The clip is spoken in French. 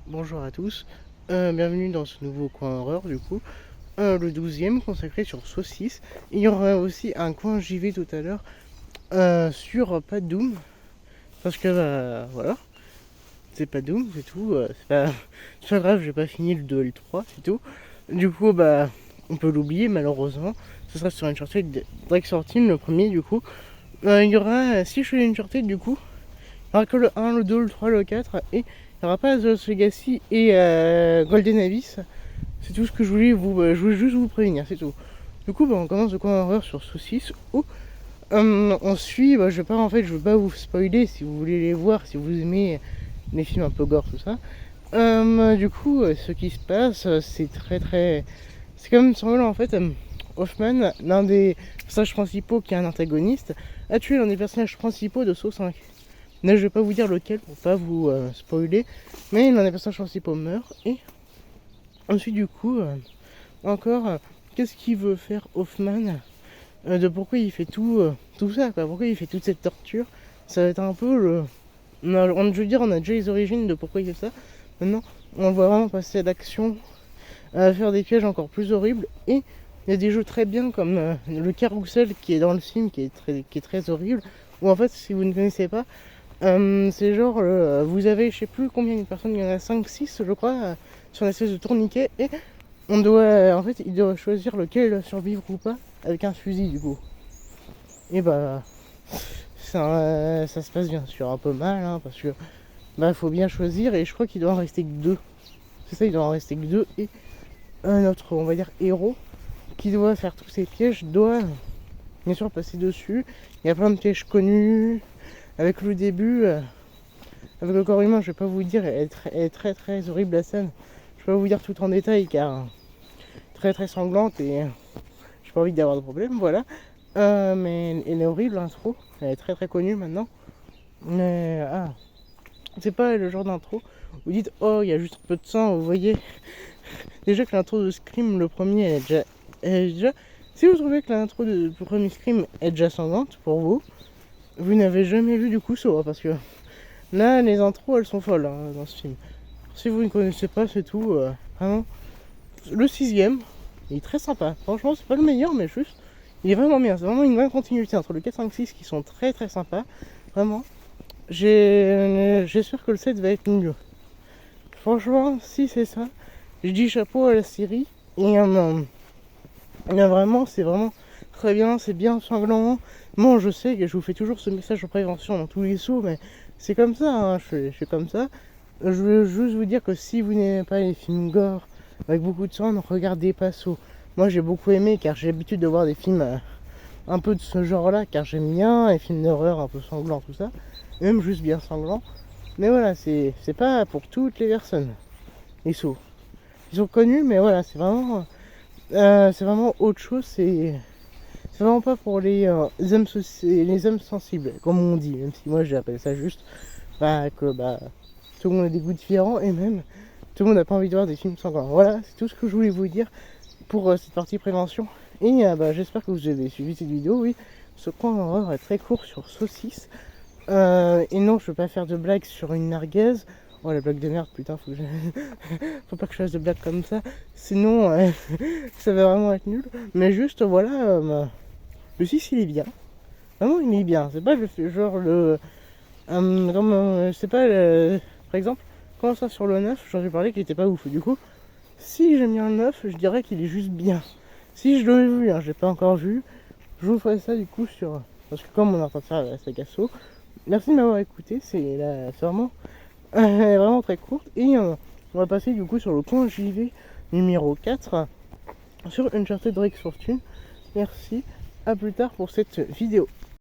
Bonjour à tous, bienvenue dans ce nouveau coin horreur du coup, le 12e consacré sur Saucisse. Il y aura aussi un coin JV tout à l'heure sur pas de Doom, parce que voilà, c'est pas Doom, c'est tout, c'est pas grave, j'ai pas fini le 2 et le 3, c'est tout. Du coup, on peut l'oublier malheureusement, ce sera sur Uncharted Drake Sorting, le premier du coup. Il y aura, si je fais Uncharted du coup, il n'y aura que le 1, le 2, le 3, le 4 et il n'y aura pas The Lost Legacy et Golden Abyss. C'est tout ce que je voulais je voulais juste vous prévenir, c'est tout. Du coup, on commence de quoi horreur sur Saucisse où on suit, je vais pas vous spoiler si vous voulez les voir, si vous aimez les films un peu gore, tout ça. Du coup, ce qui se passe, c'est c'est quand même semblant en fait. Hoffman, l'un des personnages principaux qui est un antagoniste, a tué l'un des personnages principaux de Saw 5. Là, je vais pas vous dire lequel pour pas vous spoiler, mais l'un des personnages principaux meurt. Et ensuite, du coup, qu'est-ce qu'il veut faire Hoffman, de pourquoi il fait tout ça, quoi, pourquoi il fait toute cette torture. Ça va être un peu le. Je veux dire, on a déjà les origines de pourquoi il fait ça. Maintenant, on le voit vraiment passer à l'action, à faire des pièges encore plus horribles. Et il y a des jeux très bien comme le carrousel qui est dans le film, qui est très horrible. Ou en fait, si vous ne connaissez pas, c'est genre, vous avez, je sais plus combien de personnes, il y en a 5-6 je crois, sur une espèce de tourniquet, et on doit, en fait, il doit choisir lequel doit survivre ou pas, avec un fusil du coup. Et ça se passe bien sûr un peu mal, hein, parce que, faut bien choisir, et je crois qu'il doit en rester que deux. C'est ça, il doit en rester que deux, et un autre, on va dire, héros, qui doit faire tous ces pièges, doit, bien sûr, passer dessus. Il y a plein de pièges connus, avec le début, avec le corps humain, je vais pas vous dire, elle est très horrible la scène. Je vais pas vous dire tout en détail car très sanglante et j'ai pas envie d'avoir de problème, voilà. Mais elle est horrible l'intro, elle est très connue maintenant. Mais c'est pas le genre d'intro où vous dites oh il y a juste un peu de sang, vous voyez. Déjà que l'intro de Scream, le premier, elle est déjà. Si vous trouvez que l'intro du premier Scream est déjà sanglante pour vous, vous n'avez jamais vu du coup ça, parce que là, les intros, elles sont folles dans ce film. Si vous ne connaissez pas, c'est tout. Vraiment. Le sixième, il est très sympa. Franchement, c'est pas le meilleur, mais juste, il est vraiment bien. C'est vraiment une bonne continuité entre le 4, 5, 6 qui sont très sympas. Vraiment. J'espère que le 7 va être mieux. Franchement, si c'est ça, je dis chapeau à la série. Et vraiment, c'est vraiment très bien, c'est bien sanglant. Bon, je sais que je vous fais toujours ce message de prévention dans tous les sauts, mais c'est comme ça, hein, je suis comme ça. Je veux juste vous dire que si vous n'aimez pas les films gore avec beaucoup de sang, ne regardez pas Saw. Moi j'ai beaucoup aimé car j'ai l'habitude de voir des films un peu de ce genre-là, car j'aime bien les films d'horreur un peu sanglants, tout ça, et même juste bien sanglants. Mais voilà, c'est pas pour toutes les personnes, les Saw. Ils sont connus, mais voilà, c'est vraiment autre chose, c'est vraiment pas pour les âmes sensibles, comme on dit, même si moi j'appelle ça juste tout le monde a des goûts différents et même tout le monde n'a pas envie de voir des films sanglants. Voilà, c'est tout ce que je voulais vous dire pour cette partie prévention. Et j'espère que vous avez suivi cette vidéo. Oui, ce coin horreur est très court sur Saucisse. Et non, je veux pas faire de blagues sur une merguez. Oh la blague de merde, putain, faut pas que je fasse de blagues comme ça. Sinon, ça va vraiment être nul. Mais juste, voilà, le 6 il est bien. Vraiment, il est bien. C'est pas genre c'est pas par exemple, quand ça sur le 9, j'en ai parlé qu'il était pas ouf. Du coup, si j'aime bien le 9, je dirais qu'il est juste bien. Si je l'ai vu, j'ai pas encore vu, je vous ferai ça du coup sur. Parce que comme on est en train de faire la saga Saw, merci de m'avoir écouté, c'est vraiment, vraiment très courte. Et on va passer du coup sur le point JV numéro 4 sur Uncharted Drake's Fortune. Merci, à plus tard pour cette vidéo.